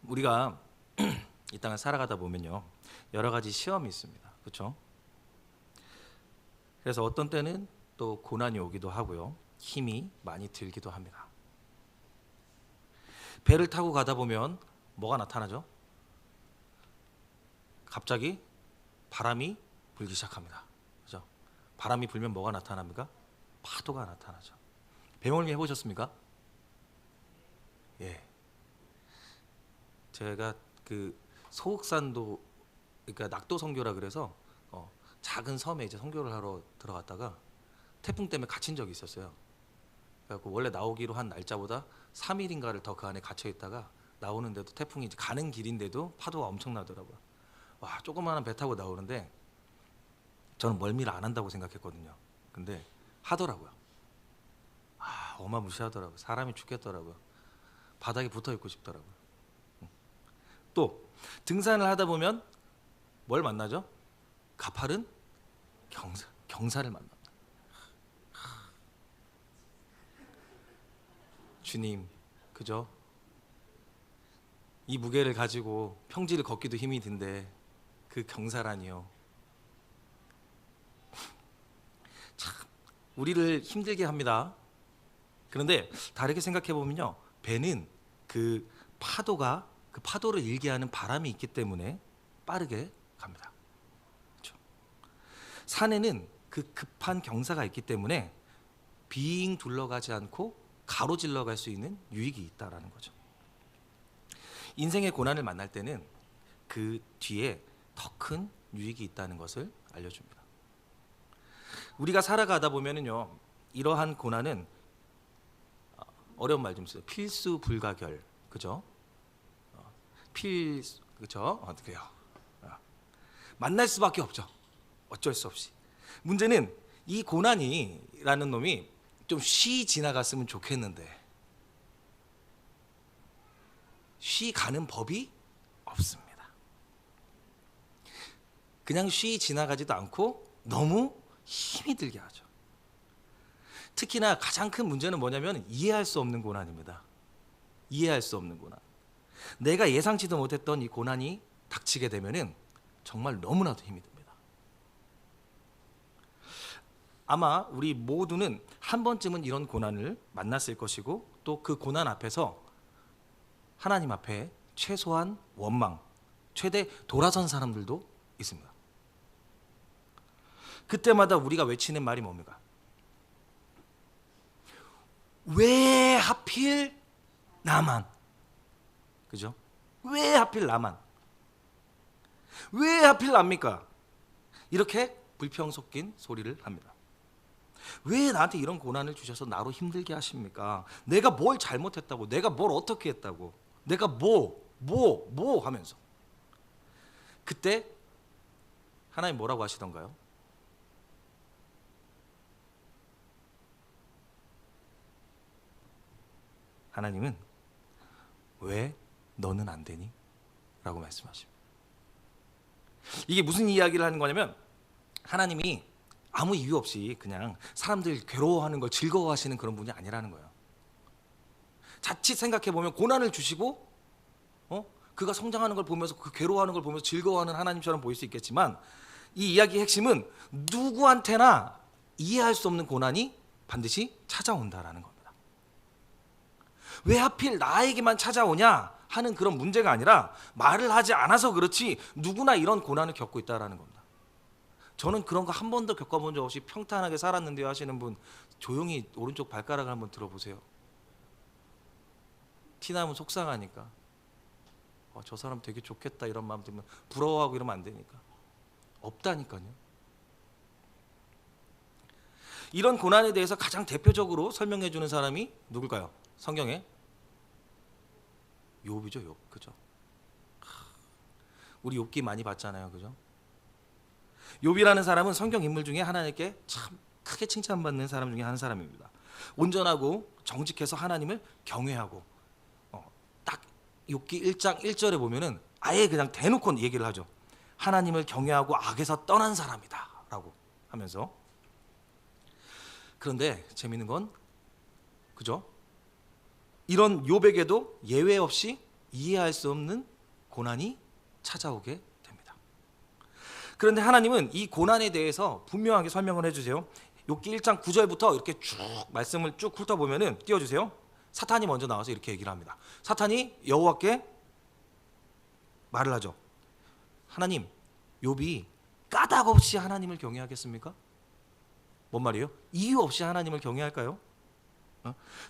우리가 이 땅을 살아가다 보면요, 여러 가지 시험이 있습니다. 그렇죠? 그래서 어떤 때는 또 고난이 오기도 하고요, 힘이 많이 들기도 합니다. 배를 타고 가다 보면 뭐가 나타나죠? 갑자기 바람이 불기 시작합니다. 그죠? 바람이 불면 뭐가 나타납니까? 파도가 나타나죠. 배멀미 해보셨습니까? 예. 제가 그 소흑산도, 그러니까 낙도 선교라 그래서 작은 섬에 이제 선교를 하러 들어갔다가 태풍 때문에 갇힌 적이 있었어요. 그래갖고 원래 나오기로 한 날짜보다 3일인가를 더 그 안에 갇혀 있다가 나오는데도, 태풍이 이제 가는 길인데도 파도가 엄청나더라고요. 와, 조그마한 배 타고 나오는데 저는 멀미를 안 한다고 생각했거든요. 근데 하더라고요. 아, 어마무시하더라고요. 사람이 죽겠더라고요. 바닥에 붙어 있고 싶더라고요. 또 등산을 하다 보면 뭘 만나죠? 가파른 경사를 만납니다. 주님, 그죠? 이 무게를 가지고 평지를 걷기도 힘이 든데 그 경사라니요. 참 우리를 힘들게 합니다. 그런데 다르게 생각해 보면요, 배는 그 파도를 일게 하는 바람이 있기 때문에 빠르게 갑니다. 그렇죠? 산에는 그 급한 경사가 있기 때문에 빙 둘러가지 않고 가로질러 갈 수 있는 유익이 있다라는 거죠. 인생의 고난을 만날 때는 그 뒤에 더 큰 유익이 있다는 것을 알려줍니다. 우리가 살아가다 보면은요, 이러한 고난은 어려운 말 좀 써요. 필수 불가결, 그죠? 그죠? 어떻게요? 만날 수밖에 없죠. 어쩔 수 없이. 문제는 이 고난이라는 놈이 좀 쉬 지나갔으면 좋겠는데 쉬 가는 법이 없습니다. 그냥 쉬 지나가지도 않고 너무 힘이 들게 하죠. 특히나 가장 큰 문제는 뭐냐면 이해할 수 없는 고난입니다. 이해할 수 없는 고난. 내가 예상치도 못했던 이 고난이 닥치게 되면은 정말 너무나도 힘이 듭니다. 아마 우리 모두는 한 번쯤은 이런 고난을 만났을 것이고, 또 그 고난 앞에서 하나님 앞에 최소한 원망, 최대 돌아선 사람들도 있습니다. 그때마다 우리가 외치는 말이 뭡니까? 왜 하필 나만? 그죠? 왜 하필 나만? 왜 하필 납니까? 이렇게 불평 섞인 소리를 합니다. 왜 나한테 이런 고난을 주셔서 나로 힘들게 하십니까? 내가 뭘 잘못했다고, 내가 뭘 어떻게 했다고, 내가 뭐 하면서. 그때 하나님 뭐라고 하시던가요? 하나님은 왜 너는 안 되니? 라고 말씀하십니다. 이게 무슨 이야기를 하는 거냐면, 하나님이 아무 이유 없이 그냥 사람들 괴로워하는 걸 즐거워하시는 그런 분이 아니라는 거예요. 자칫 생각해 보면 고난을 주시고 그가 성장하는 걸 보면서, 그 괴로워하는 걸 보면서 즐거워하는 하나님처럼 보일 수 있겠지만, 이 이야기의 핵심은 누구한테나 이해할 수 없는 고난이 반드시 찾아온다라는 겁니다. 왜 하필 나에게만 찾아오냐 하는 그런 문제가 아니라, 말을 하지 않아서 그렇지 누구나 이런 고난을 겪고 있다라는 겁니다. 저는 그런 거 한 번도 겪어본 적 없이 평탄하게 살았는데요 하시는 분, 조용히 오른쪽 발가락을 한번 들어보세요. 티나면 속상하니까, 저 사람 되게 좋겠다 이런 마음 들면 부러워하고 이러면 안 되니까. 없다니까요. 이런 고난에 대해서 가장 대표적으로 설명해 주는 사람이 누굴까요? 성경에 욥이죠. 욥. 그죠? 우리 욥기 많이 봤잖아요. 그죠? 욥이라는 사람은 성경 인물 중에 하나님께 참 크게 칭찬받는 사람 중에 한 사람입니다. 온전하고 정직해서 하나님을 경외하고, 딱 욥기 1장 1절에 보면은 아예 그냥 대놓고 얘기를 하죠. 하나님을 경외하고 악에서 떠난 사람이다 라고 하면서. 그런데 재미있는 건, 그죠? 이런 욥에게도 예외 없이 이해할 수 없는 고난이 찾아오게 됩니다. 그런데 하나님은 이 고난에 대해서 분명하게 설명을 해주세요. 욥기 1장 9절부터 이렇게 쭉 말씀을 쭉 훑어보면은, 띄워주세요. 사탄이 먼저 나와서 이렇게 얘기를 합니다. 사탄이 여호와께 말을 하죠. 하나님, 욥이 까닭 없이 하나님을 경외하겠습니까? 뭔 말이에요? 이유 없이 하나님을 경외할까요?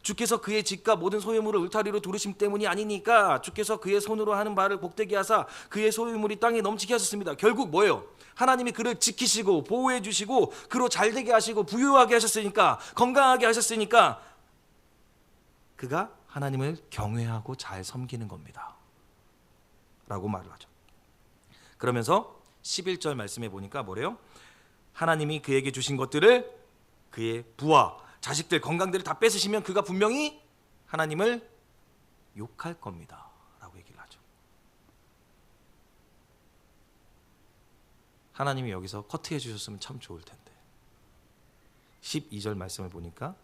주께서 그의 집과 모든 소유물을 울타리로 두르심 때문이 아니니까 주께서 그의 손으로 하는 바를 복되게 하사 그의 소유물이 땅에 넘치게 하셨습니다. 결국 뭐예요? 하나님이 그를 지키시고 보호해 주시고 그로 잘되게 하시고 부유하게 하셨으니까, 건강하게 하셨으니까 그가 하나님을 경외하고 잘 섬기는 겁니다 라고 말을 하죠. 그러면서 11절 말씀에 보니까 뭐래요? 하나님이 그에게 주신 것들을, 그의 부와 자식들, 건강들을 다 뺏으시면 그가 분명히 하나님을 욕할 겁니다 라고 얘기를 하죠. 하나님이 여기서 커트해 주셨으면 참 좋을 텐데 12절 말씀을 보니까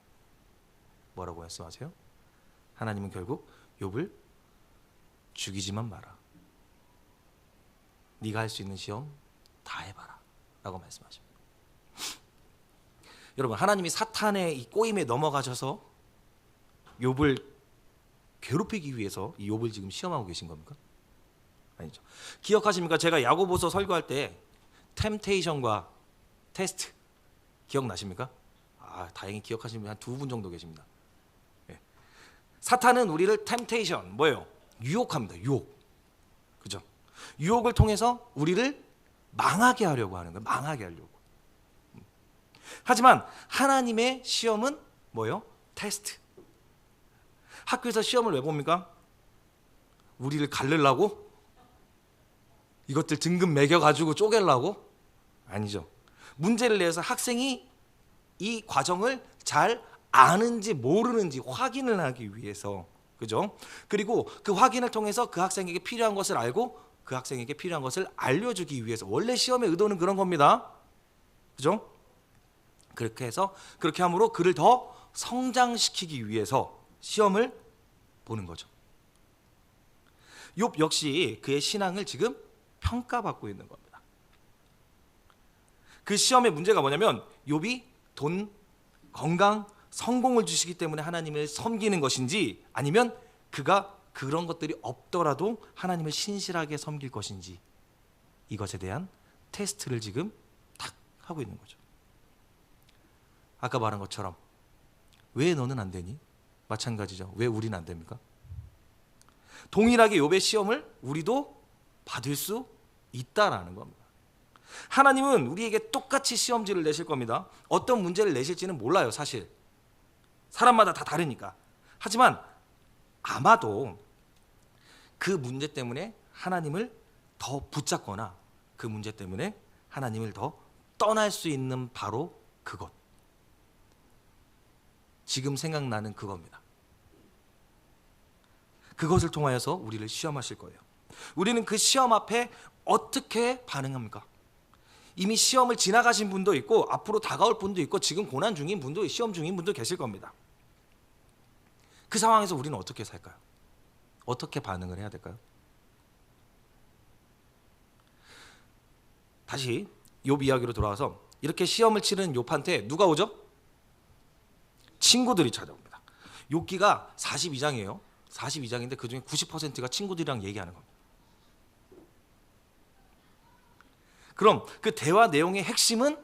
뭐라고 말씀하세요? 하나님은 결국 욥을 죽이지만 마라, 네가 할 수 있는 시험 다 해봐라 라고 말씀하십니다. 여러분, 하나님이 사탄의 이 꼬임에 넘어가셔서 욥을 괴롭히기 위해서 이 욥을 지금 시험하고 계신 겁니까? 아니죠. 기억하십니까? 제가 야고보서 설교할 때 템테이션과 테스트 기억나십니까? 다행히 기억하시는 분 한 2분 정도 계십니다. 네. 사탄은 우리를 템테이션, 뭐예요? 유혹합니다. 유혹. 그죠? 유혹을 통해서 우리를 망하게 하려고 하는 거예요. 망하게 하려고. 하지만 하나님의 시험은 뭐예요? 테스트. 학교에서 시험을 왜 봅니까? 우리를 가르려고? 이것들 등급 매겨가지고 쪼개려고? 아니죠. 문제를 내서 학생이 이 과정을 잘 아는지 모르는지 확인을 하기 위해서, 그죠? 그리고 그 확인을 통해서 그 학생에게 필요한 것을 알고 그 학생에게 필요한 것을 알려주기 위해서, 원래 시험의 의도는 그런 겁니다. 그죠? 그렇게 해서, 그렇게 함으로 그를 더 성장시키기 위해서 시험을 보는 거죠. 욥 역시 그의 신앙을 지금 평가받고 있는 겁니다. 그 시험의 문제가 뭐냐면, 욥이 돈, 건강, 성공을 주시기 때문에 하나님을 섬기는 것인지, 아니면 그가 그런 것들이 없더라도 하나님을 신실하게 섬길 것인지, 이것에 대한 테스트를 지금 탁 하고 있는 거죠. 아까 말한 것처럼 왜 너는 안 되니? 마찬가지죠. 왜 우리는 안 됩니까? 동일하게 욥의 시험을 우리도 받을 수 있다라는 겁니다. 하나님은 우리에게 똑같이 시험지를 내실 겁니다. 어떤 문제를 내실지는 몰라요, 사실. 사람마다 다 다르니까. 하지만 아마도 그 문제 때문에 하나님을 더 붙잡거나 그 문제 때문에 하나님을 더 떠날 수 있는 바로 그것, 지금 생각나는 그겁니다. 그것을 통하여서 우리를 시험하실 거예요. 우리는 그 시험 앞에 어떻게 반응합니까? 이미 시험을 지나가신 분도 있고 앞으로 다가올 분도 있고 지금 고난 중인 분도, 시험 중인 분도 계실 겁니다. 그 상황에서 우리는 어떻게 살까요? 어떻게 반응을 해야 될까요? 다시 욥 이야기로 돌아와서, 이렇게 시험을 치는 욥한테 누가 오죠? 친구들이 찾아옵니다. 욥기가 42장이에요. 42장인데 그중에 90%가 친구들이랑 얘기하는 겁니다. 그럼 그 대화 내용의 핵심은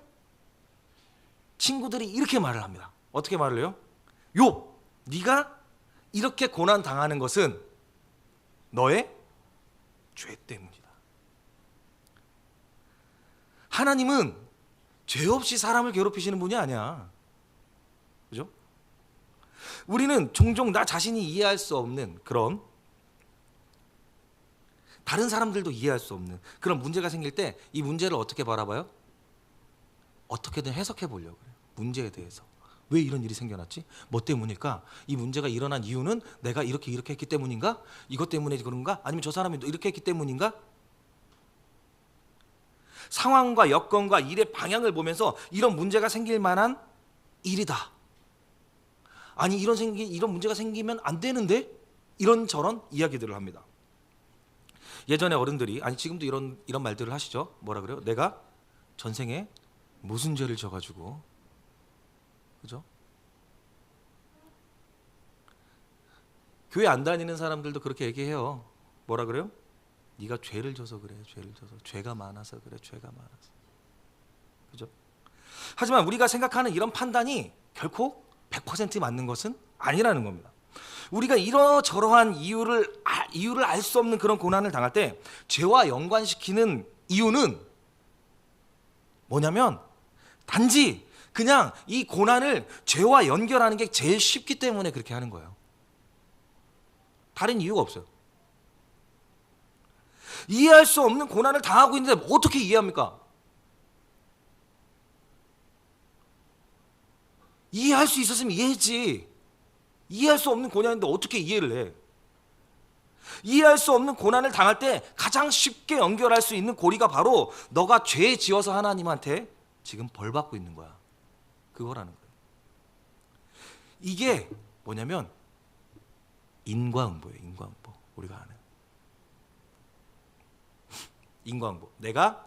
친구들이 이렇게 말을 합니다. 어떻게 말을 해요? 욥, 네가 이렇게 고난 당하는 것은 너의 죄 때문이다. 하나님은 죄 없이 사람을 괴롭히시는 분이 아니야. 그죠? 우리는 종종 나 자신이 이해할 수 없는 그런, 다른 사람들도 이해할 수 없는 그런 문제가 생길 때 이 문제를 어떻게 바라봐요? 어떻게든 해석해 보려고 그래요. 문제에 대해서. 왜 이런 일이 생겨났지? 뭐 때문일까? 이 문제가 일어난 이유는 내가 이렇게 했기 때문인가? 이것 때문에 그런가? 아니면 저 사람이 이렇게 했기 때문인가? 상황과 여건과 일의 방향을 보면서 이런 문제가 생길 만한 일이다. 아니 이런 문제가 생기면 안 되는데? 이런저런 이야기들을 합니다. 예전에 어른들이, 아니 지금도 이런 말들을 하시죠. 뭐라 그래요? 내가 전생에 무슨 죄를 져가지고, 그죠? 교회 안 다니는 사람들도 그렇게 얘기해요. 뭐라 그래요? 네가 죄를 져서 그래. 죄를 져서. 죄가 많아서 그래. 죄가 많아서. 그죠? 하지만 우리가 생각하는 이런 판단이 결코 100% 맞는 것은 아니라는 겁니다. 우리가 이러저러한 이유를 알 수 없는 그런 고난을 당할 때 죄와 연관시키는 이유는 뭐냐면 단지 그냥 이 고난을 죄와 연결하는 게 제일 쉽기 때문에 그렇게 하는 거예요. 다른 이유가 없어요. 이해할 수 없는 고난을 당하고 있는데 어떻게 이해합니까? 이해할 수 있었으면 이해했지. 이해할 수 없는 고난인데 어떻게 이해를 해? 이해할 수 없는 고난을 당할 때 가장 쉽게 연결할 수 있는 고리가 바로 너가 죄 지어서 하나님한테 지금 벌 받고 있는 거야. 그거라는 거예요. 이게 뭐냐면 인과응보예요. 인과응보. 우리가 아는 인과응보. 내가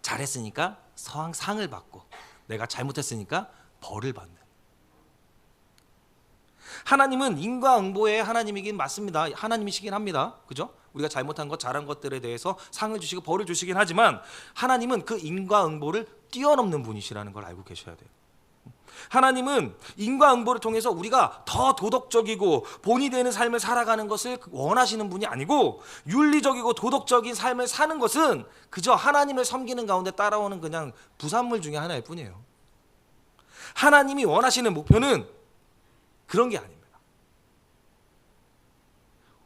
잘했으니까 상을 받고, 내가 잘못했으니까 벌을 받는. 하나님은 인과응보의 하나님이긴 맞습니다. 하나님이시긴 합니다. 그죠? 우리가 잘못한 것, 잘한 것들에 대해서 상을 주시고 벌을 주시긴 하지만 하나님은 그 인과응보를 뛰어넘는 분이시라는 걸 알고 계셔야 돼요. 하나님은 인과응보를 통해서 우리가 더 도덕적이고 본이 되는 삶을 살아가는 것을 원하시는 분이 아니고, 윤리적이고 도덕적인 삶을 사는 것은 그저 하나님을 섬기는 가운데 따라오는 그냥 부산물 중에 하나일 뿐이에요. 하나님이 원하시는 목표는 그런 게 아닙니다.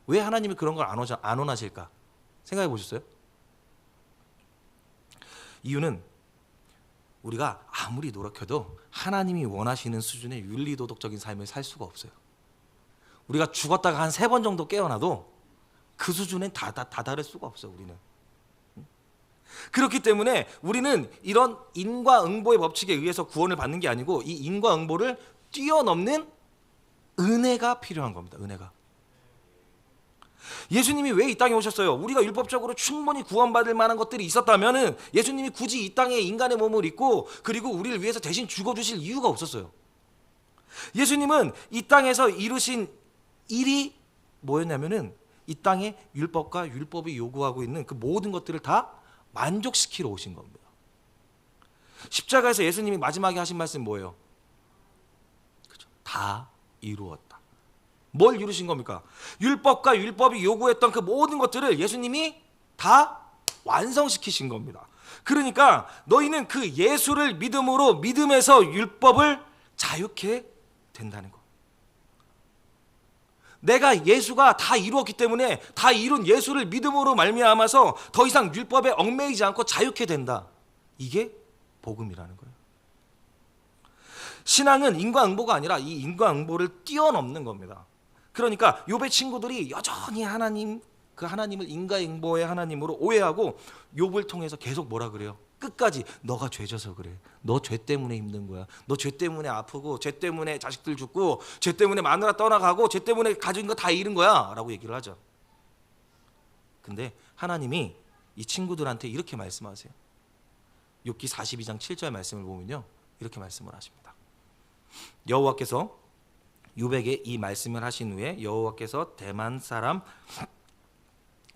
왜 하나님이 그런 걸 안 원하실까? 생각해 보셨어요? 이유는 우리가 아무리 노력해도 하나님이 원하시는 수준의 윤리도덕적인 삶을 살 수가 없어요. 우리가 죽었다가 한 3번 정도 깨어나도 그 수준엔 다다를 수가 없어요. 우리는. 그렇기 때문에 우리는 이런 인과응보의 법칙에 의해서 구원을 받는 게 아니고 이 인과응보를 뛰어넘는 은혜가 필요한 겁니다. 은혜가. 예수님이 왜 이 땅에 오셨어요? 우리가 율법적으로 충분히 구원받을 만한 것들이 있었다면 예수님이 굳이 이 땅에 인간의 몸을 입고 그리고 우리를 위해서 대신 죽어주실 이유가 없었어요. 예수님은 이 땅에서 이루신 일이 뭐였냐면은 이 땅에 율법과 율법이 요구하고 있는 그 모든 것들을 다 만족시키러 오신 겁니다. 십자가에서 예수님이 마지막에 하신 말씀 뭐예요? 그죠? 다 이루었다. 뭘 이루신 겁니까? 율법과 율법이 요구했던 그 모든 것들을 예수님이 다 완성시키신 겁니다. 그러니까 너희는 그 예수를 믿음으로 믿음에서 율법을 자유케 된다는 거. 내가 예수가 다 이루었기 때문에 다 이룬 예수를 믿음으로 말미암아서 더 이상 율법에 얽매이지 않고 자유케 된다. 이게 복음이라는 거예요. 신앙은 인과응보가 아니라 이 인과응보를 뛰어넘는 겁니다. 그러니까 욥의 친구들이 여전히 그 하나님을 인과응보의 하나님으로 오해하고 욥을 통해서 계속 뭐라 그래요? 끝까지 너가 죄져서 그래. 너 죄 때문에 힘든 거야. 너 죄 때문에 아프고, 죄 때문에 자식들 죽고, 죄 때문에 마누라 떠나가고, 죄 때문에 가진 거 다 잃은 거야 라고 얘기를 하죠. 근데 하나님이 이 친구들한테 이렇게 말씀하세요. 욥기 42장 7절 말씀을 보면요, 이렇게 말씀을 하십니다. 여호와께서 욥에게 이 말씀을 하신 후에 여호와께서 대만 사람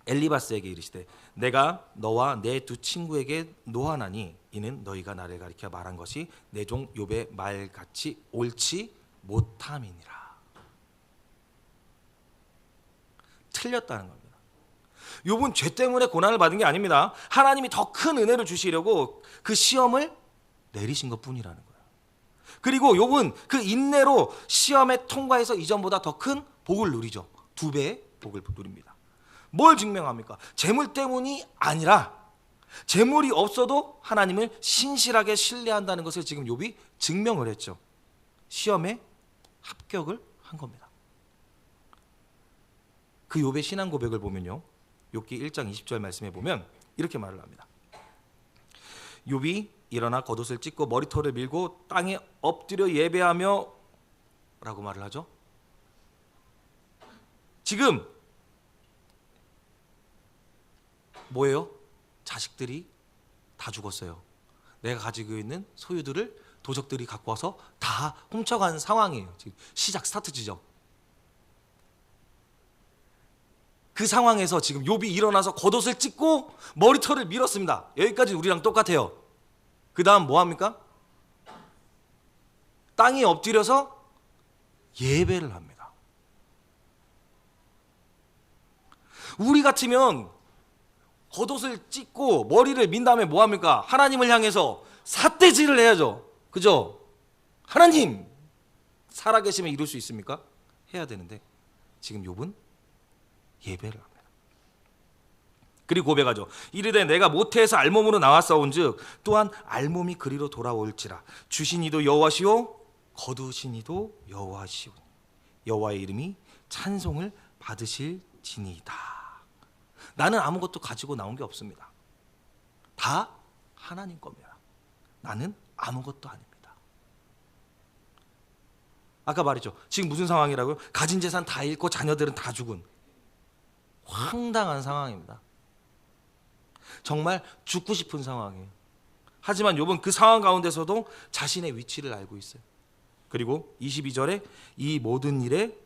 엘리바스에게 이르시되 내가 너와 내 두 친구에게 노하나니 이는 너희가 나를 가리켜 말한 것이 내 종 욥의 말같이 옳지 못함이니라. 틀렸다는 겁니다. 욥은 죄 때문에 고난을 받은 게 아닙니다. 하나님이 더 큰 은혜를 주시려고 그 시험을 내리신 것뿐이라는 거예요. 그리고 욥은 그 인내로 시험에 통과해서 이전보다 더 큰 복을 누리죠. 2배의 복을 누립니다. 뭘 증명합니까? 재물 때문이 아니라 재물이 없어도 하나님을 신실하게 신뢰한다는 것을 지금 욥이 증명을 했죠. 시험에 합격을 한 겁니다. 그 욥의 신앙 고백을 보면요, 욥기 1장 20절 말씀에 보면 이렇게 말을 합니다. 욥이 일어나 겉옷을 찢고 머리털을 밀고 땅에 엎드려 예배하며 라고 말을 하죠. 지금 뭐예요? 자식들이 다 죽었어요. 내가 가지고 있는 소유들을 도적들이 갖고 와서 다 훔쳐간 상황이에요. 지금 시작 스타트 지점. 그 상황에서 지금 욥이 일어나서 겉옷을 찢고 머리털을 밀었습니다. 여기까지 우리랑 똑같아요. 그 다음 뭐 합니까? 땅에 엎드려서 예배를 합니다. 우리 같으면 겉옷을 찢고 머리를 민 다음에 뭐 합니까? 하나님을 향해서 삿대질을 해야죠. 그죠? 하나님 살아계시면 이룰 수 있습니까? 해야 되는데 지금 욥은 예배를 합니다. 그리고 고백하죠. 이르되 내가 모태에서 알몸으로 나왔사온즉 또한 알몸이 그리로 돌아올지라. 주신 이도 여호와시오 거두신 이도 여호와시오니 여호와의 이름이 찬송을 받으실지니이다. 나는 아무것도 가지고 나온 게 없습니다. 다 하나님 겁니다. 나는 아무것도 아닙니다. 아까 말했죠. 지금 무슨 상황이라고요? 가진 재산 다 잃고 자녀들은 다 죽은 황당한 상황입니다. 정말 죽고 싶은 상황이에요. 하지만 욥은 그 상황 가운데서도 자신의 위치를 알고 있어요. 그리고 22절에 이 모든 일에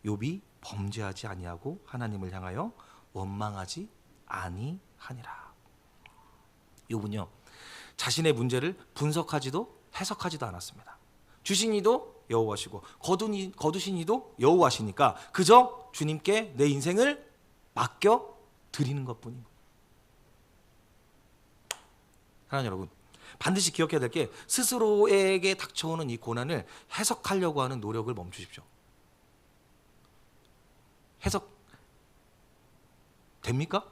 욥이 범죄하지 아니하고 하나님을 향하여 원망하지 아니하니라. 욥은요 자신의 문제를 분석하지도 해석하지도 않았습니다. 주신 이도 여호와시고 거두신 이도 여호와시니까 그저 주님께 내 인생을 맡겨 드리는 것뿐인 거예요. 사랑하는 여러분, 반드시 기억해야 될 게 스스로에게 닥쳐오는 이 고난을 해석하려고 하는 노력을 멈추십시오. 해석 됩니까?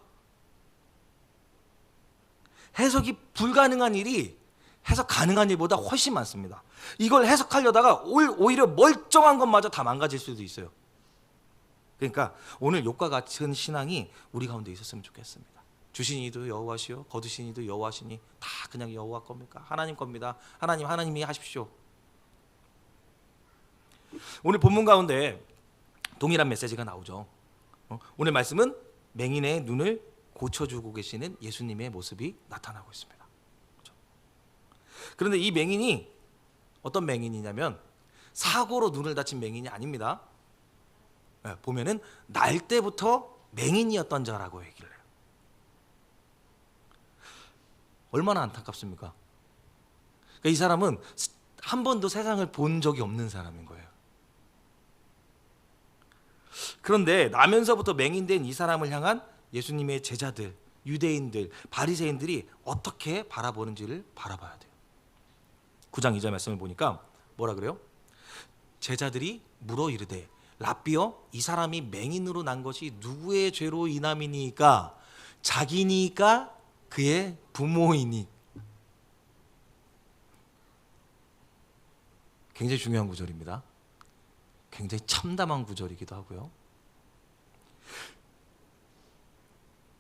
해석이 불가능한 일이 해석 가능한 일보다 훨씬 많습니다. 이걸 해석하려다가 오히려 멀쩡한 것마저 다 망가질 수도 있어요. 그러니까 오늘 욥과 같은 신앙이 우리 가운데 있었으면 좋겠습니다. 주신 이도 여호와시오 거두신 이도 여호와시니 다 그냥 여호와 겁니까? 하나님 겁니다. 하나님이 하십시오. 오늘 본문 가운데 동일한 메시지가 나오죠. 오늘 말씀은 맹인의 눈을 고쳐주고 계시는 예수님의 모습이 나타나고 있습니다. 그렇죠? 그런데 이 맹인이 어떤 맹인이냐면 사고로 눈을 다친 맹인이 아닙니다. 보면은 날 때부터 맹인이었던 자라고 얘기를 해요. 얼마나 안타깝습니까? 그러니까 이 사람은 한 번도 세상을 본 적이 없는 사람인 거예요. 그런데 나면서부터 맹인된 이 사람을 향한 예수님의 제자들, 유대인들, 바리새인들이 어떻게 바라보는지를 바라봐야 돼요. 9장 2절 말씀을 보니까 뭐라 그래요? 제자들이 물어 이르되 랍비여 이 사람이 맹인으로 난 것이 누구의 죄로 인함이니까? 자기니까 그의 부모이니. 굉장히 중요한 구절입니다. 굉장히 참담한 구절이기도 하고요.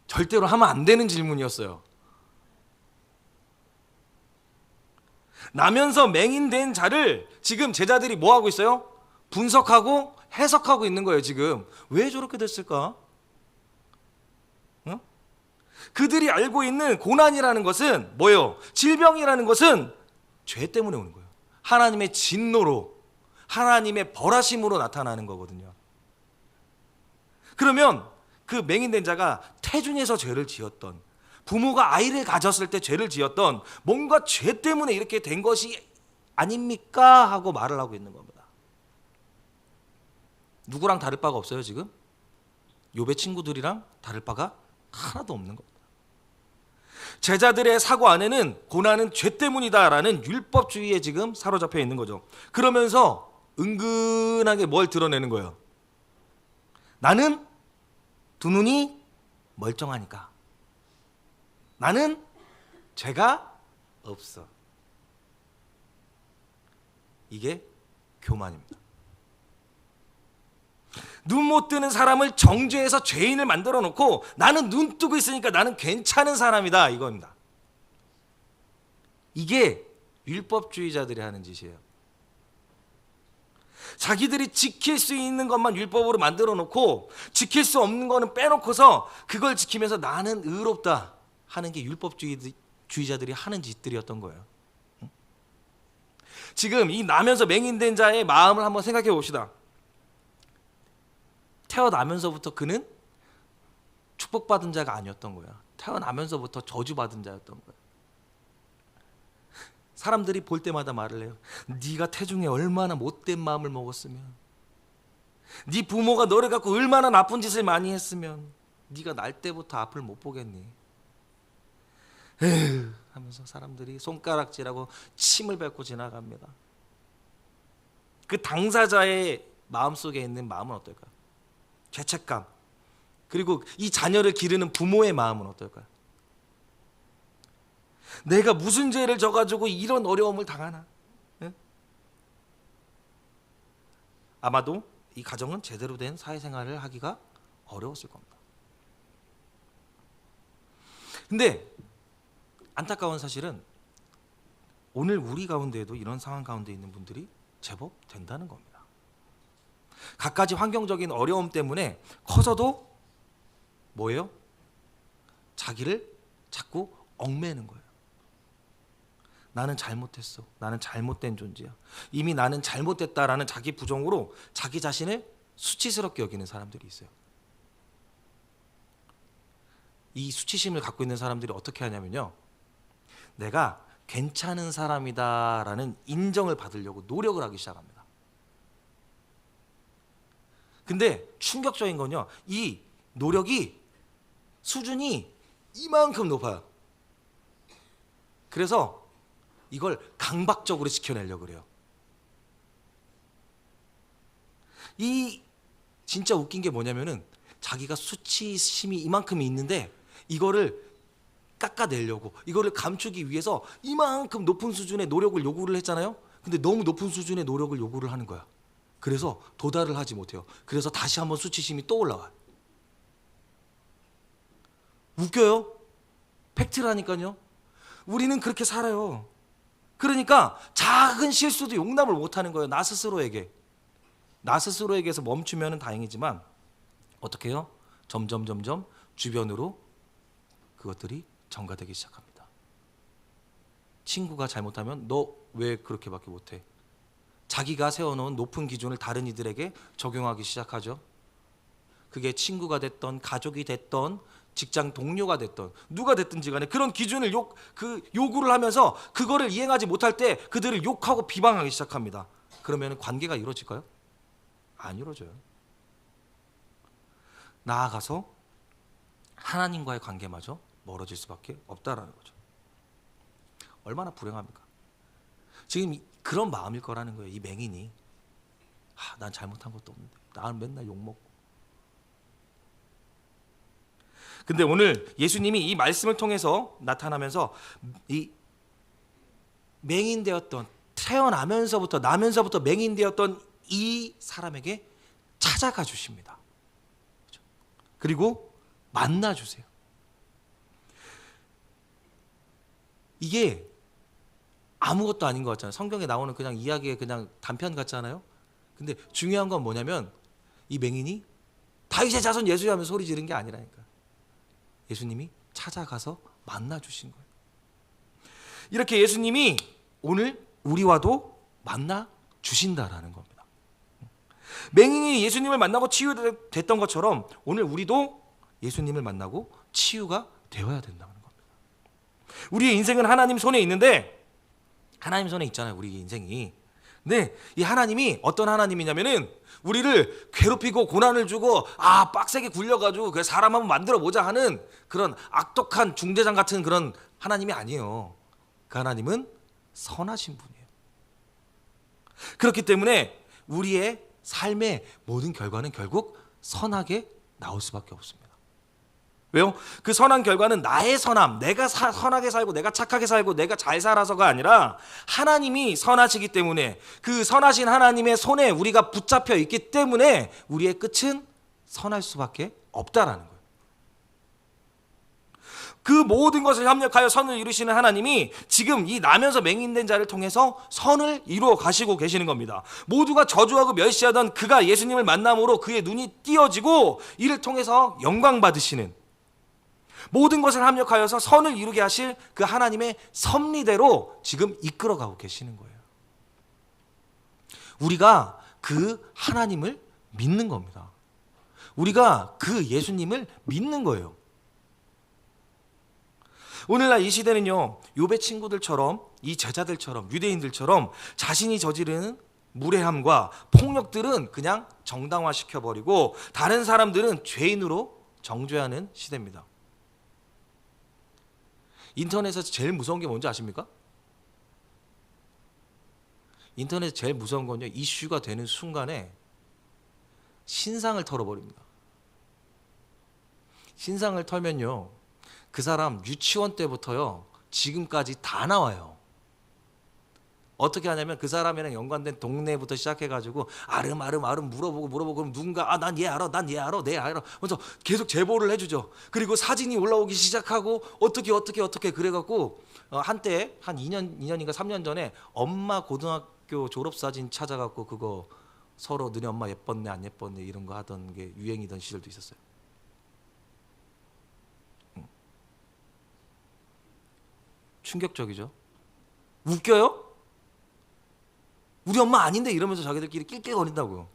절대로 하면 안 되는 질문이었어요. 나면서 맹인된 자를 지금 제자들이 뭐 하고 있어요? 분석하고 해석하고 있는 거예요. 지금 왜 저렇게 됐을까? 그들이 알고 있는 고난이라는 것은 뭐예요? 질병이라는 것은 죄 때문에 오는 거예요. 하나님의 진노로, 하나님의 벌하심으로 나타나는 거거든요. 그러면 그 맹인된 자가 태중에서 죄를 지었던, 부모가 아이를 가졌을 때 죄를 지었던, 뭔가 죄 때문에 이렇게 된 것이 아닙니까? 하고 말을 하고 있는 겁니다. 누구랑 다를 바가 없어요. 지금 욥의 친구들이랑 다를 바가 하나도 없는 겁니다. 제자들의 사고 안에는 고난은 죄 때문이다라는 율법주의에 지금 사로잡혀 있는 거죠. 그러면서 은근하게 뭘 드러내는 거예요? 나는 두 눈이 멀쩡하니까, 나는 죄가 없어. 이게 교만입니다. 눈 못 뜨는 사람을 정죄해서 죄인을 만들어 놓고 나는 눈 뜨고 있으니까 나는 괜찮은 사람이다, 이겁니다. 이게 율법주의자들이 하는 짓이에요. 자기들이 지킬 수 있는 것만 율법으로 만들어 놓고 지킬 수 없는 거는 빼놓고서 그걸 지키면서 나는 의롭다 하는 게 율법주의자들이 하는 짓들이었던 거예요. 지금 이 나면서 맹인된 자의 마음을 한번 생각해 봅시다. 태어나면서부터 그는 축복받은 자가 아니었던 거야. 태어나면서부터 저주받은 자였던 거야. 사람들이 볼 때마다 말을 해요. 네가 태중에 얼마나 못된 마음을 먹었으면, 네 부모가 너를 갖고 얼마나 나쁜 짓을 많이 했으면 네가 날 때부터 앞을 못 보겠니? 에휴 하면서 사람들이 손가락질하고 침을 뱉고 지나갑니다. 그 당사자의 마음속에 있는 마음은 어떨까요? 죄책감. 그리고 이 자녀를 기르는 부모의 마음은 어떨까요? 내가 무슨 죄를 져가지고 이런 어려움을 당하나? 네? 아마도 이 가정은 제대로 된 사회생활을 하기가 어려웠을 겁니다. 근데 안타까운 사실은 오늘 우리 가운데에도 이런 상황 가운데 있는 분들이 제법 된다는 겁니다. 갖가지 환경적인 어려움 때문에 커서도 뭐예요? 자기를 자꾸 얽매는 거예요. 나는 잘못했어. 나는 잘못된 존재야. 이미 나는 잘못됐다라는 자기 부정으로 자기 자신을 수치스럽게 여기는 사람들이 있어요. 이 수치심을 갖고 있는 사람들이 어떻게 하냐면요, 내가 괜찮은 사람이다라는 인정을 받으려고 노력을 하기 시작합니다. 근데 충격적인 건요, 이 노력이 수준이 이만큼 높아요. 그래서 이걸 강박적으로 지켜내려고 그래요. 이 진짜 웃긴 게 뭐냐면은 자기가 수치심이 이만큼이 있는데 이거를 깎아내려고, 이거를 감추기 위해서 이만큼 높은 수준의 노력을 요구를 했잖아요. 근데 너무 높은 수준의 노력을 요구를 하는 거야. 그래서 도달을 하지 못해요. 그래서 다시 한번 수치심이 또 올라와요. 웃겨요? 팩트라니까요. 우리는 그렇게 살아요. 그러니까 작은 실수도 용납을 못하는 거예요. 나 스스로에게. 나 스스로에게서 멈추면 다행이지만 어떻게 해요? 점점 주변으로 그것들이 전가되기 시작합니다. 친구가 잘못하면 너 왜 그렇게밖에 못해? 자기가 세워놓은 높은 기준을 다른 이들에게 적용하기 시작하죠. 그게 친구가 됐던 가족이 됐던 직장 동료가 됐던 누가 됐든지 간에 그런 기준을 요구를 하면서 그거를 이행하지 못할 때 그들을 욕하고 비방하기 시작합니다. 그러면 관계가 이루어질까요? 안 이루어져요. 나아가서 하나님과의 관계마저 멀어질 수밖에 없다라는 거죠. 얼마나 불행합니까? 지금 그런 마음일 거라는 거예요. 이 맹인이. 난 잘못한 것도 없는데 나는 맨날 욕먹고. 근데 오늘 예수님이 이 말씀을 통해서 나타나면서 이 맹인되었던, 나면서부터 맹인되었던 이 사람에게 찾아가 주십니다. 그리고 만나 주세요. 이게 아무것도 아닌 것 같잖아요. 성경에 나오는 그냥 이야기의 그냥 단편 같잖아요. 근데 중요한 건 뭐냐면 이 맹인이 다윗의 자손 예수야 하면서 소리 지른 게 아니라니까. 예수님이 찾아가서 만나 주신 거예요. 이렇게 예수님이 오늘 우리와도 만나 주신다라는 겁니다. 맹인이 예수님을 만나고 치유됐던 것처럼 오늘 우리도 예수님을 만나고 치유가 되어야 된다는 겁니다. 우리의 인생은 하나님 손에 있는데, 하나님 손에 있잖아요, 우리 인생이. 근데 이 하나님이 어떤 하나님이냐면은 우리를 괴롭히고 고난을 주고 빡세게 굴려가지고 그 사람 한번 만들어 보자 하는 그런 악독한 중대장 같은 그런 하나님이 아니에요. 그 하나님은 선하신 분이에요. 그렇기 때문에 우리의 삶의 모든 결과는 결국 선하게 나올 수밖에 없습니다. 왜요? 그 선한 결과는 나의 선함, 내가 선하게 살고 내가 착하게 살고 내가 잘 살아서가 아니라 하나님이 선하시기 때문에, 그 선하신 하나님의 손에 우리가 붙잡혀 있기 때문에 우리의 끝은 선할 수밖에 없다라는 거예요. 그 모든 것을 협력하여 선을 이루시는 하나님이 지금 이 나면서 맹인된 자를 통해서 선을 이루어 가시고 계시는 겁니다. 모두가 저주하고 멸시하던 그가 예수님을 만남으로 그의 눈이 띄어지고 이를 통해서 영광 받으시는, 모든 것을 합력하여서 선을 이루게 하실 그 하나님의 섭리대로 지금 이끌어가고 계시는 거예요. 우리가 그 하나님을 믿는 겁니다. 우리가 그 예수님을 믿는 거예요. 오늘날 이 시대는요, 욥의 친구들처럼, 이 제자들처럼, 유대인들처럼 자신이 저지르는 무례함과 폭력들은 그냥 정당화시켜버리고 다른 사람들은 죄인으로 정죄하는 시대입니다. 인터넷에서 제일 무서운 게 뭔지 아십니까? 인터넷에서 제일 무서운 건요, 이슈가 되는 순간에 신상을 털어버립니다. 신상을 털면요, 그 사람 유치원 때부터요 지금까지 다 나와요. 어떻게 하냐면 그 사람이랑 연관된 동네부터 시작해가지고 아름아름 물어보고 그럼 누군가 난 얘 알아, 난 얘 알아, 내 알아. 그래서 계속 제보를 해주죠. 그리고 사진이 올라오기 시작하고 어떻게 그래갖고 한때 한 2년인가 3년 전에 엄마 고등학교 졸업사진 찾아갖고 그거 서로 너네 엄마 예뻤네 안 예뻤네 이런 거 하던 게 유행이던 시절도 있었어요. 충격적이죠. 웃겨요? 우리 엄마 아닌데 이러면서 자기들끼리 낄낄거린다고요.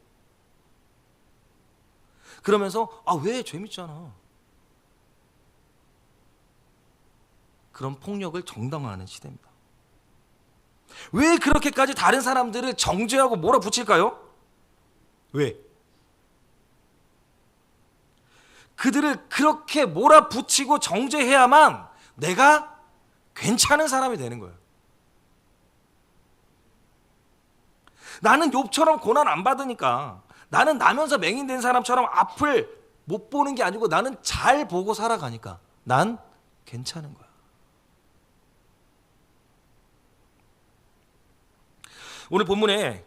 그러면서 왜 재밌잖아. 그런 폭력을 정당화하는 시대입니다. 왜 그렇게까지 다른 사람들을 정죄하고 몰아붙일까요? 왜? 그들을 그렇게 몰아붙이고 정죄해야만 내가 괜찮은 사람이 되는 거예요. 나는 욥처럼 고난 안 받으니까, 나는 나면서 맹인된 사람처럼 앞을 못 보는 게 아니고 나는 잘 보고 살아가니까 난 괜찮은 거야. 오늘 본문에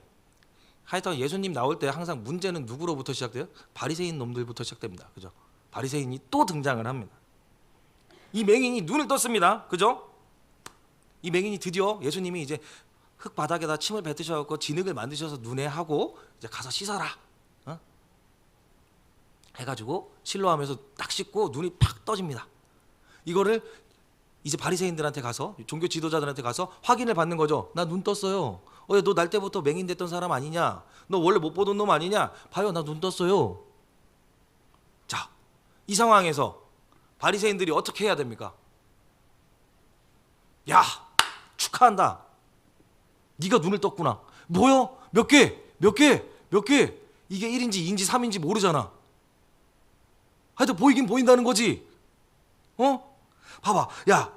하여튼 예수님 나올 때 항상 문제는 누구로부터 시작돼요? 바리새인 놈들부터 시작됩니다. 그죠? 바리새인이 또 등장을 합니다. 이 맹인이 눈을 떴습니다. 그죠? 이 맹인이 드디어 예수님이 이제 흙 바닥에다 침을 뱉으셔서 진흙을 만드셔서 눈에 하고 이제 가서 씻어라 해가지고 실로하면서 딱 씻고 눈이 팍 떠집니다. 이거를 이제 바리새인들한테 가서, 종교 지도자들한테 가서 확인을 받는 거죠. 나 눈 떴어요. 너 날 때부터 맹인 됐던 사람 아니냐? 너 원래 못 보던 놈 아니냐? 봐요, 나 눈 떴어요. 자, 이 상황에서 바리새인들이 어떻게 해야 됩니까? 야, 축하한다. 네가 눈을 떴구나. 뭐요? 몇 개? 이게 1인지 2인지 3인지 모르잖아. 하여튼 보이긴 보인다는 거지. 봐봐. 야,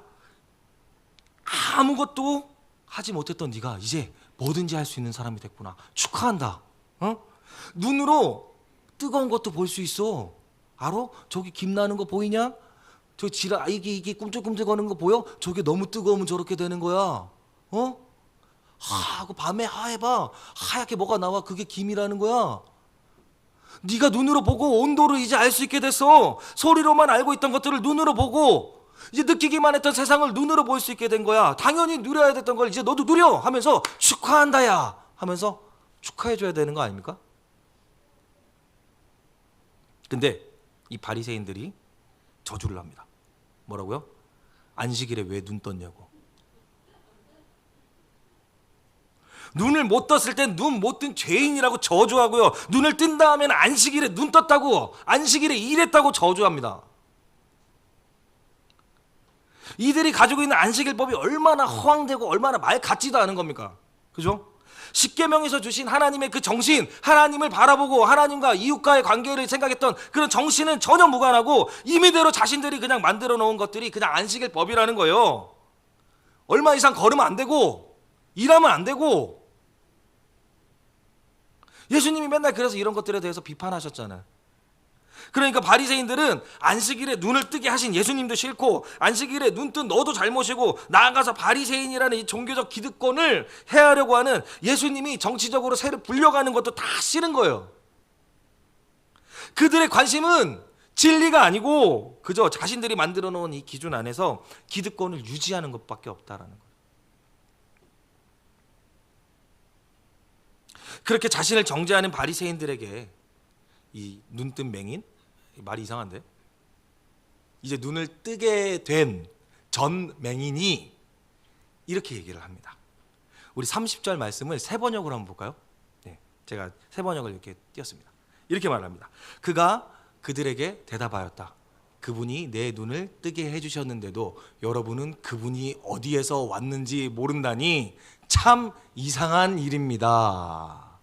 아무것도 하지 못했던 네가 이제 뭐든지 할 수 있는 사람이 됐구나. 축하한다. 눈으로 뜨거운 것도 볼 수 있어. 알아? 저기 김 나는 거 보이냐? 저 이게 꿈틀꿈틀거리는 거 보여? 저게 너무 뜨거우면 저렇게 되는 거야. 하고 밤에 해봐. 하얗게 뭐가 나와. 그게 김이라는 거야. 네가 눈으로 보고 온도를 이제 알 수 있게 됐어. 소리로만 알고 있던 것들을 눈으로 보고 이제 느끼기만 했던 세상을 눈으로 볼 수 있게 된 거야. 당연히 누려야 됐던 걸 이제 너도 누려 하면서 축하한다 야 하면서 축하해줘야 되는 거 아닙니까? 근데 이 바리새인들이 저주를 합니다. 뭐라고요? 안식일에 왜 눈 떴냐고. 눈을 못 떴을 땐 눈 못 뜬 죄인이라고 저주하고요. 눈을 뜬 다음에는 안식일에 눈 떴다고, 안식일에 일했다고 저주합니다. 이들이 가지고 있는 안식일법이 얼마나 허황되고 얼마나 말 같지도 않은 겁니까? 그죠? 십계명에서 주신 하나님의 그 정신, 하나님을 바라보고 하나님과 이웃과의 관계를 생각했던 그런 정신은 전혀 무관하고 임의대로 자신들이 그냥 만들어 놓은 것들이 그냥 안식일법이라는 거예요. 얼마 이상 걸으면 안 되고 일하면 안 되고. 예수님이 맨날 그래서 이런 것들에 대해서 비판하셨잖아요. 그러니까 바리새인들은 안식일에 눈을 뜨게 하신 예수님도 싫고, 안식일에 눈 뜬 너도 잘못이고, 나아가서 바리새인이라는 이 종교적 기득권을 해하려고 하는 예수님이 정치적으로 새를 불려가는 것도 다 싫은 거예요. 그들의 관심은 진리가 아니고 그저 자신들이 만들어 놓은 이 기준 안에서 기득권을 유지하는 것밖에 없다라는 거예요. 그렇게 자신을 정죄하는 바리새인들에게 이 눈뜬 맹인, 말이 이상한데, 이제 눈을 뜨게 된 전 맹인이 이렇게 얘기를 합니다. 우리 30절 말씀을 세 번역으로 한번 볼까요? 네, 제가 세 번역을 이렇게 띄었습니다. 이렇게 말합니다. 그가 그들에게 대답하였다. 그분이 내 눈을 뜨게 해주셨는데도 여러분은 그분이 어디에서 왔는지 모른다니 참 이상한 일입니다.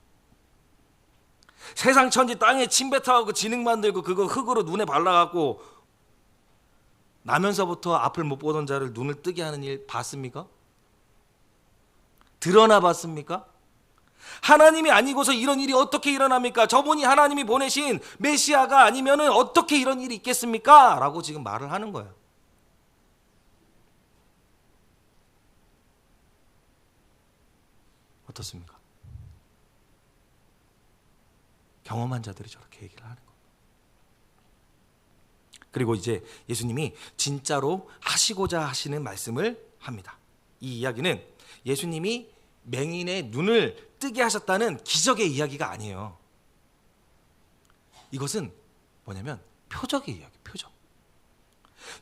세상 천지 땅에 침뱉어갖고 진흙 만들고 그거 흙으로 눈에 발라갖고 나면서부터 앞을 못 보던 자를 눈을 뜨게 하는 일 봤습니까? 드러나 봤습니까? 하나님이 아니고서 이런 일이 어떻게 일어납니까? 저분이 하나님이 보내신 메시아가 아니면은 어떻게 이런 일이 있겠습니까? 라고 지금 말을 하는 거예요. 어떻습니까? 경험한 자들이 저렇게 얘기를 하는 거예요. 그리고 이제 예수님이 진짜로 하시고자 하시는 말씀을 합니다. 이 이야기는 예수님이 맹인의 눈을 뜨게 하셨다는 기적의 이야기가 아니에요. 이것은 뭐냐면 표적의 이야기, 표적.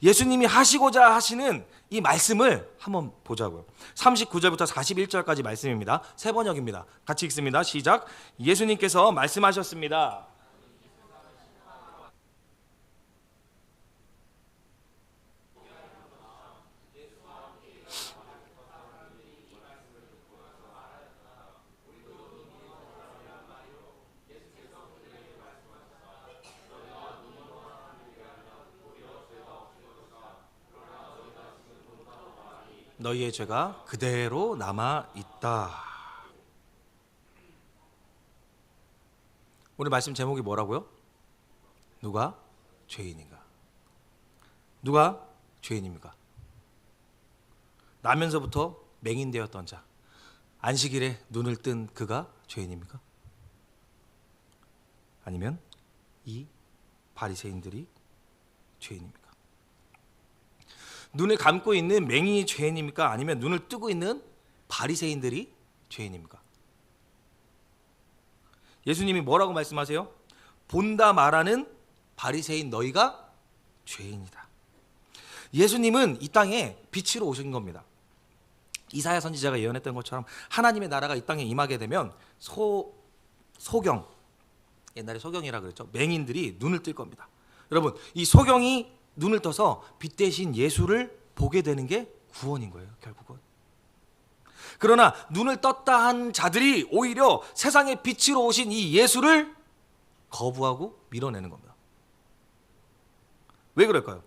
예수님이 하시고자 하시는 이 말씀을 한번 보자고요. 39절부터 41절까지 말씀입니다. 세 번역입니다. 같이 읽습니다. 시작. 예수님께서 말씀하셨습니다. 너희의 죄가 그대로 남아 있다. 오늘 말씀 제목이 뭐라고요? 누가 죄인인가? 누가 죄인입니까? 나면서부터 맹인되었던 자, 안식일에 눈을 뜬 그가 죄인입니까? 아니면 이 바리새인들이 죄인입니까? 눈을 감고 있는 맹인이 죄인입니까? 아니면 눈을 뜨고 있는 바리새인들이 죄인입니까? 예수님이 뭐라고 말씀하세요? 본다 말하는 바리새인 너희가 죄인이다. 예수님은 이 땅에 빛으로 오신 겁니다. 이사야 선지자가 예언했던 것처럼 하나님의 나라가 이 땅에 임하게 되면 소경, 옛날에 소경이라 그랬죠. 맹인들이 눈을 뜰 겁니다. 여러분, 이 소경이 눈을 떠서 빛 대신 예수를 보게 되는 게 구원인 거예요, 결국은. 그러나 눈을 떴다 한 자들이 오히려 세상의 빛으로 오신 이 예수를 거부하고 밀어내는 겁니다. 왜 그럴까요?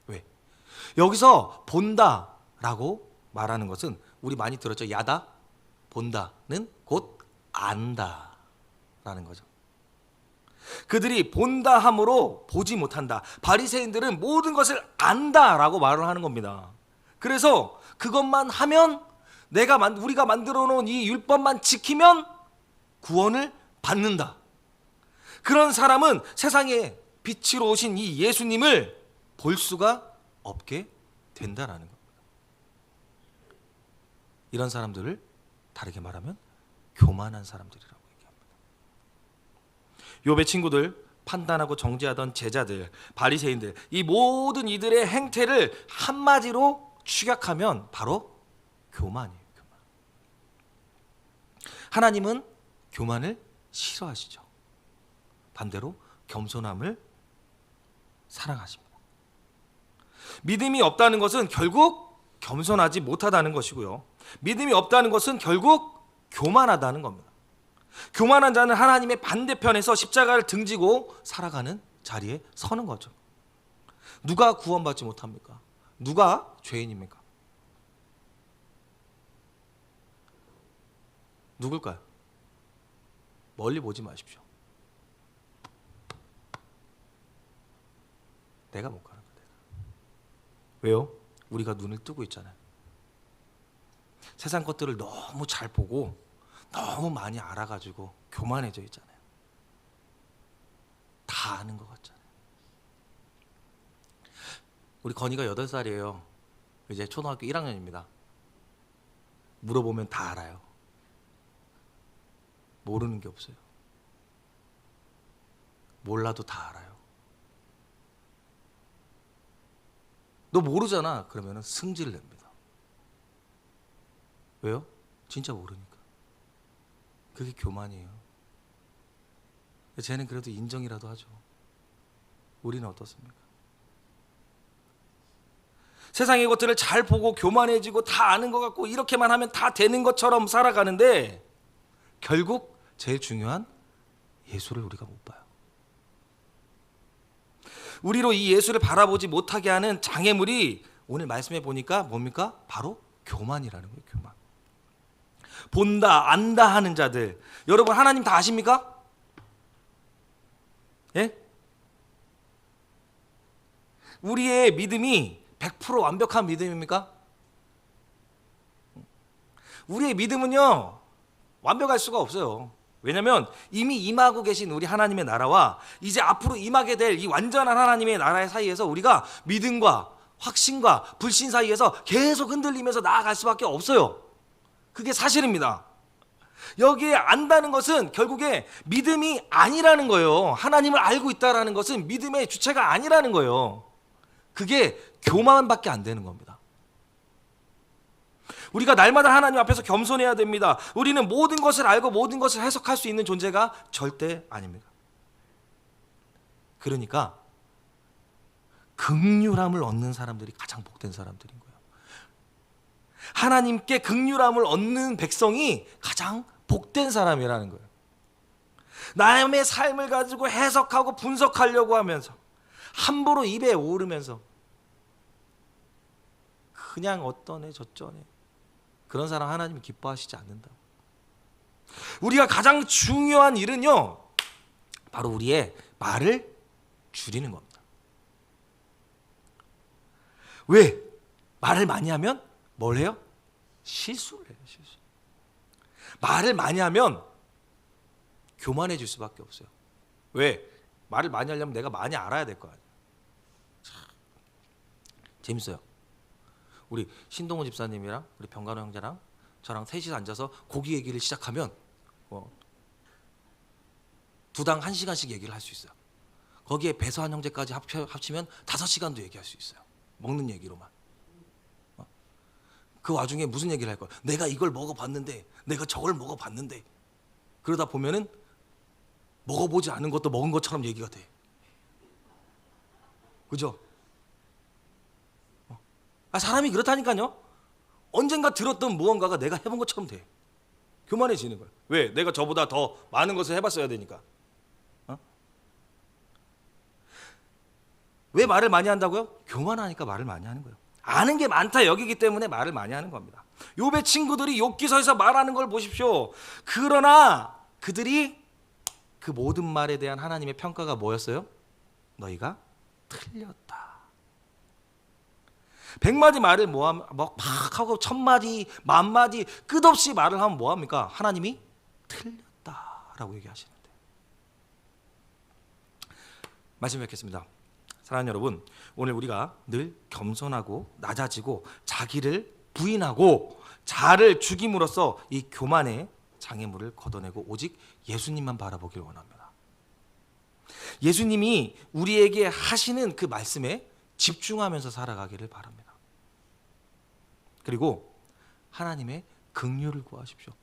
왜? 여기서 본다라고 말하는 것은 우리 많이 들었죠. 야다, 본다는 곧 안다라는 거죠. 그들이 본다 함으로 보지 못한다. 바리새인들은 모든 것을 안다라고 말을 하는 겁니다. 그래서 그것만 하면 우리가 만들어 놓은 이 율법만 지키면 구원을 받는다. 그런 사람은 세상에 빛으로 오신 이 예수님을 볼 수가 없게 된다라는 겁니다. 이런 사람들을 다르게 말하면 교만한 사람들이라고 얘기합니다. 욥의 친구들, 판단하고 정죄하던 제자들, 바리새인들, 이 모든 이들의 행태를 한마디로 축약하면 바로 교만이에요. 교만. 하나님은 교만을 싫어하시죠. 반대로 겸손함을 사랑하십니다. 믿음이 없다는 것은 결국 겸손하지 못하다는 것이고요. 믿음이 없다는 것은 결국 교만하다는 겁니다. 교만한 자는 하나님의 반대편에서 십자가를 등지고 살아가는 자리에 서는 거죠. 누가 구원받지 못합니까? 누가 죄인입니까? 누굴까요? 멀리 보지 마십시오. 내가 못 가는 거예요. 왜요? 우리가 눈을 뜨고 있잖아요. 세상 것들을 너무 잘 보고 너무 많이 알아가지고 교만해져 있잖아요. 다 아는 것 같잖아요. 우리 건이가 8살이에요. 이제 초등학교 1학년입니다. 물어보면 다 알아요. 모르는 게 없어요. 몰라도 다 알아요. 너 모르잖아. 그러면 승질을 냅니다. 왜요? 진짜 모르니까. 그게 교만이에요. 쟤는 그래도 인정이라도 하죠. 우리는 어떻습니까? 세상의 것들을 잘 보고 교만해지고 다 아는 것 같고 이렇게만 하면 다 되는 것처럼 살아가는데 결국 제일 중요한 예수를 우리가 못 봐요. 우리로 이 예수를 바라보지 못하게 하는 장애물이 오늘 말씀해 보니까 뭡니까? 바로 교만이라는 거예요. 교만. 본다 안다 하는 자들. 여러분 하나님 다 아십니까? 예? 우리의 믿음이 100% 완벽한 믿음입니까? 우리의 믿음은요 완벽할 수가 없어요. 왜냐하면 이미 임하고 계신 우리 하나님의 나라와 이제 앞으로 임하게 될 이 완전한 하나님의 나라의 사이에서 우리가 믿음과 확신과 불신 사이에서 계속 흔들리면서 나아갈 수밖에 없어요. 그게 사실입니다. 여기에 안다는 것은 결국에 믿음이 아니라는 거예요. 하나님을 알고 있다는 것은 믿음의 주체가 아니라는 거예요. 그게 교만밖에 안 되는 겁니다. 우리가 날마다 하나님 앞에서 겸손해야 됩니다. 우리는 모든 것을 알고 모든 것을 해석할 수 있는 존재가 절대 아닙니다. 그러니까 긍휼함을 얻는 사람들이 가장 복된 사람들인 거예요. 하나님께 긍휼함을 얻는 백성이 가장 복된 사람이라는 거예요. 남의 삶을 가지고 해석하고 분석하려고 하면서 함부로 입에 오르면서 그냥 어떠네 저쩌네 그런 사람 하나님이 기뻐하시지 않는다. 우리가 가장 중요한 일은요 바로 우리의 말을 줄이는 겁니다. 왜? 말을 많이 하면 뭘 해요? 실수를 해요. 실수. 말을 많이 하면 교만해질 수밖에 없어요. 왜? 말을 많이 하려면 내가 많이 알아야 될 거 아니에요. 재밌어요. 우리 신동호 집사님이랑 우리 병관호 형제랑 저랑 셋이 앉아서 고기 얘기를 시작하면 두당 1시간씩 얘기를 할 수 있어요. 거기에 배서한 형제까지 합치면 5시간도 얘기할 수 있어요. 먹는 얘기로만. 그 와중에 무슨 얘기를 할 거야? 내가 이걸 먹어봤는데, 내가 저걸 먹어봤는데. 그러다 보면은 먹어보지 않은 것도 먹은 것처럼 얘기가 돼. 그죠? 사람이 그렇다니까요. 언젠가 들었던 무언가가 내가 해본 것처럼 돼. 교만해지는 거예요. 왜? 내가 저보다 더 많은 것을 해봤어야 되니까. 왜 말을 많이 한다고요? 교만하니까 말을 많이 하는 거예요. 아는 게 많다 여기기 때문에 말을 많이 하는 겁니다. 욥의 친구들이 욥기서에서 말하는 걸 보십시오. 그러나 그들이 그 모든 말에 대한 하나님의 평가가 뭐였어요? 너희가 틀렸다. 100마디 말을 막 하고 1000마디, 10,000마디 끝없이 말을 하면 뭐합니까? 하나님이 틀렸다라고 얘기하시는데. 말씀 뵙겠습니다. 사랑하는 여러분, 오늘 우리가 늘 겸손하고 낮아지고 자기를 부인하고 자를 죽임으로써 이 교만의 장애물을 걷어내고 오직 예수님만 바라보길 원합니다. 예수님이 우리에게 하시는 그 말씀에 집중하면서 살아가기를 바랍니다. 그리고 하나님의 긍휼을 구하십시오.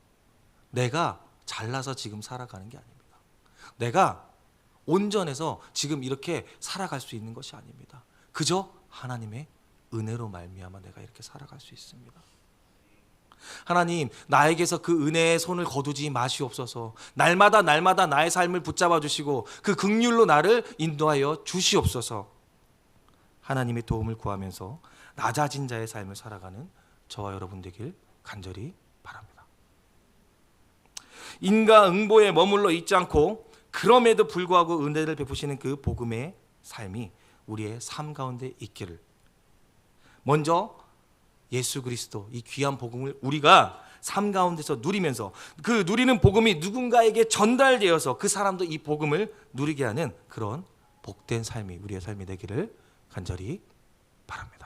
내가 잘나서 지금 살아가는 게 아닙니다. 내가 온전해서 지금 이렇게 살아갈 수 있는 것이 아닙니다. 그저 하나님의 은혜로 말미암아 내가 이렇게 살아갈 수 있습니다. 하나님, 나에게서 그 은혜의 손을 거두지 마시옵소서. 날마다 나의 삶을 붙잡아 주시고 그 긍휼로 나를 인도하여 주시옵소서. 하나님의 도움을 구하면서 낮아진 자의 삶을 살아가는 저와 여러분 되길 간절히 바랍니다. 인과응보에 머물러 있지 않고 그럼에도 불구하고 은혜를 베푸시는 그 복음의 삶이 우리의 삶 가운데 있기를. 먼저 예수 그리스도 이 귀한 복음을 우리가 삶 가운데서 누리면서 그 누리는 복음이 누군가에게 전달되어서 그 사람도 이 복음을 누리게 하는 그런 복된 삶이 우리의 삶이 되기를 간절히 바랍니다. 바랍니다.